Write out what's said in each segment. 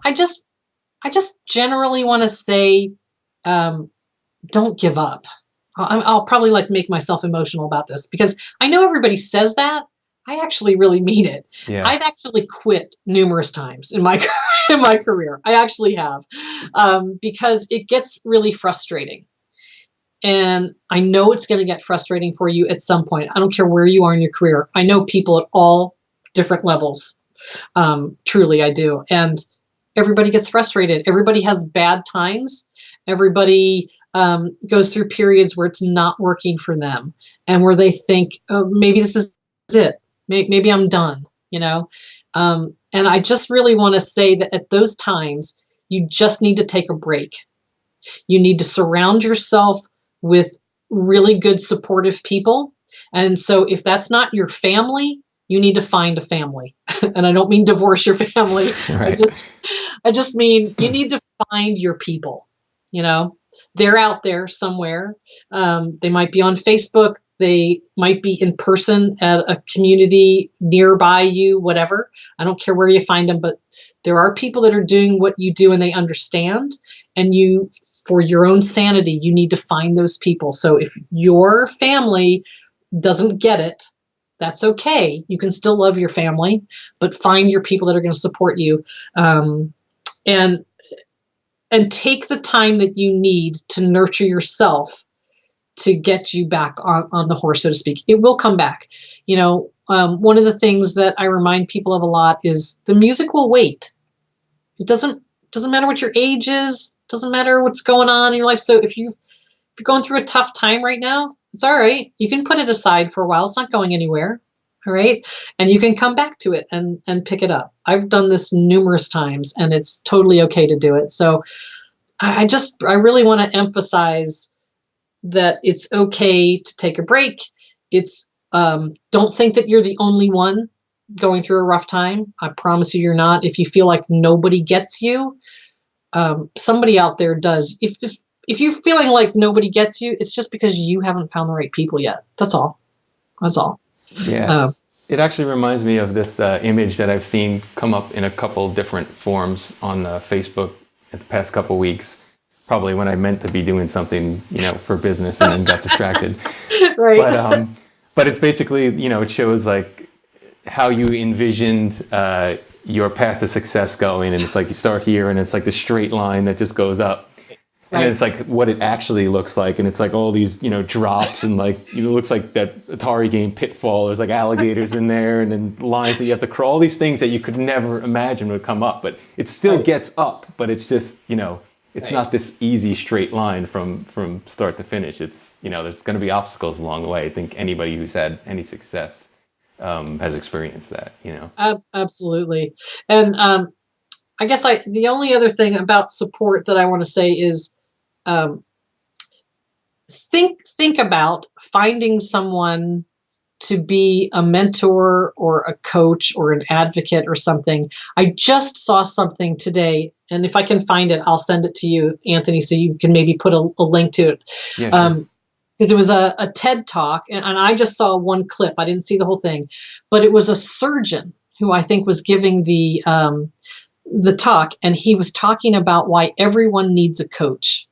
I just generally want to say, don't give up. I'll probably like make myself emotional about this because I know everybody says that. I actually really mean it. Yeah. I've actually quit numerous times in my in my career. I actually have, because it gets really frustrating, and I know it's going to get frustrating for you at some point. I don't care where you are in your career. I know people at all different levels. Truly, I do, and everybody gets frustrated. Everybody has bad times. Everybody goes through periods where it's not working for them and where they think, oh, maybe this is it. Maybe I'm done, you know? And I just really want to say that at those times, you just need to take a break. You need to surround yourself with really good supportive people. And so if that's not your family, you need to find a family. And I don't mean divorce your family. I Right. just I just mean you need to find your people. You know, they're out there somewhere. They might be on Facebook. They might be in person at a community nearby you, whatever. I don't care where you find them, but there are people that are doing what you do and they understand. And you, for your own sanity, you need to find those people. So if your family doesn't get it, that's okay. You can still love your family, but find your people that are going to support you. Um, and and take the time that you need to nurture yourself to get you back on the horse, so to speak. It will come back. One of the things that I remind people of a lot is the music will wait. It doesn't matter what your age is, doesn't matter what's going on in your life. So if you're going through a tough time right now, it's all right. You can put it aside for a while. It's not going anywhere. All right. And you can come back to it and pick it up. I've done this numerous times and it's totally okay to do it. So I really want to emphasize that it's okay to take a break. It's don't think that you're the only one going through a rough time. I promise you, you're not. If you feel like nobody gets you, somebody out there does. If you're feeling like nobody gets you, it's just because you haven't found the right people yet. That's all. That's all. Yeah. Um, It actually reminds me of this image that I've seen come up in a couple different forms on Facebook in the past couple weeks. Probably when I meant to be doing something, for business and then got distracted. right. But but it's basically, it shows like how you envisioned your path to success going, and it's like you start here, and it's like the straight line that just goes up. And then Right. it's like what it actually looks like, and it's like all these, drops, and like it looks like that Atari game Pitfall. There's like alligators in there, and then lines that you have to crawl. All these things that you could never imagine would come up, but it still Right. gets up. But it's just, it's Right. not this easy straight line from start to finish. It's there's going to be obstacles along the way. I think anybody who's had any success has experienced that. Absolutely. And I guess the only other thing about support that I want to say is, um, think about finding someone to be a mentor or a coach or an advocate or something. I just saw something today, and if I can find it, I'll send it to you, Anthony, so you can maybe put a link to it. Yeah, sure. Because it was a TED talk, and I just saw one clip. I didn't see the whole thing, but it was a surgeon who I think was giving the talk, and he was talking about why everyone needs a coach.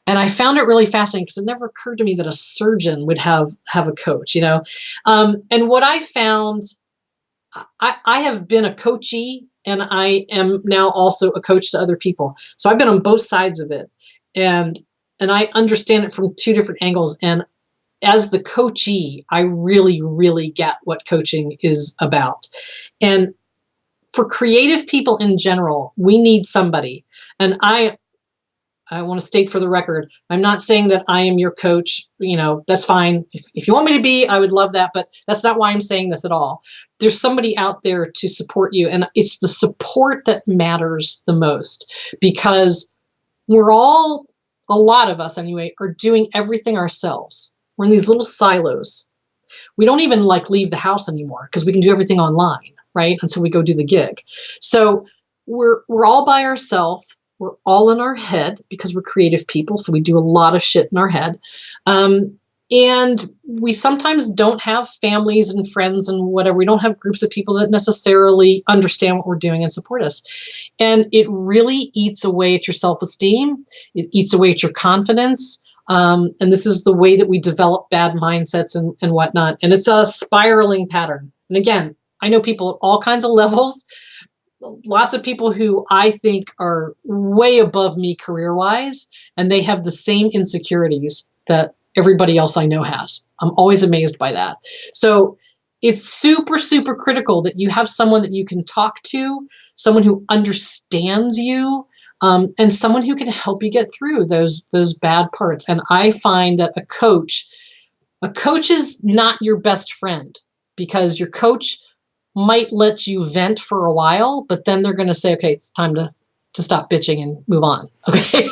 And I found it really fascinating because it never occurred to me that a surgeon would have a coach, And what I found, I have been a coachee, and I am now also a coach to other people. So I've been on both sides of it, and I understand it from two different angles. And as the coachee, I really, really get what coaching is about. And for creative people in general, we need somebody. And I want to state for the record, I'm not saying that I am your coach. That's fine. If you want me to be, I would love that, but that's not why I'm saying this at all. There's somebody out there to support you, and it's the support that matters the most, because a lot of us anyway, are doing everything ourselves. We're in these little silos. We don't even leave the house anymore because we can do everything online, right? Until we go do the gig. So we're all by ourselves. We're all in our head because we're creative people. So we do a lot of shit in our head. And we sometimes don't have families and friends and whatever. We don't have groups of people that necessarily understand what we're doing and support us. And it really eats away at your self-esteem. It eats away at your confidence. And this is the way that we develop bad mindsets and whatnot. And it's a spiraling pattern. And again, I know people at all kinds of levels, lots of people who I think are way above me career-wise, and they have the same insecurities that everybody else I know has. I'm always amazed by that. So it's super, super critical that you have someone that you can talk to, someone who understands you, and someone who can help you get through those bad parts. And I find that a coach is not your best friend, because your coach might let you vent for a while, but then they're going to say, okay, it's time to stop bitching and move on. Okay.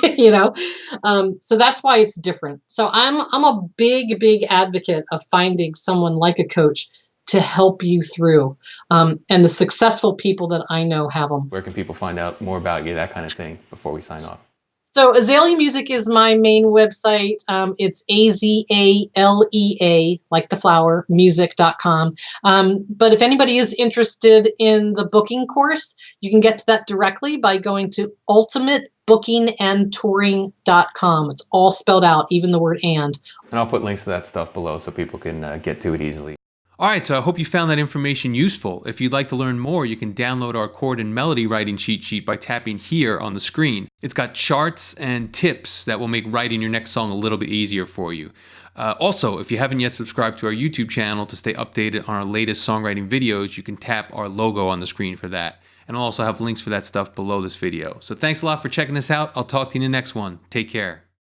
So that's why it's different. So I'm a big, big advocate of finding someone like a coach to help you through. And the successful people that I know have them. Where can people find out more about you, that kind of thing, before we sign off? So Azalea Music is my main website. It's Azalea, like the flower, music.com. But if anybody is interested in the booking course, you can get to that directly by going to ultimatebookingandtouring.com. It's all spelled out, even the word and. And I'll put links to that stuff below so people can get to it easily. All right, so I hope you found that information useful. If you'd like to learn more, you can download our chord and melody writing cheat sheet by tapping here on the screen. It's got charts and tips that will make writing your next song a little bit easier for you. Also, if you haven't yet subscribed to our YouTube channel to stay updated on our latest songwriting videos, you can tap our logo on the screen for that. And I'll also have links for that stuff below this video. So thanks a lot for checking this out. I'll talk to you in the next one. Take care.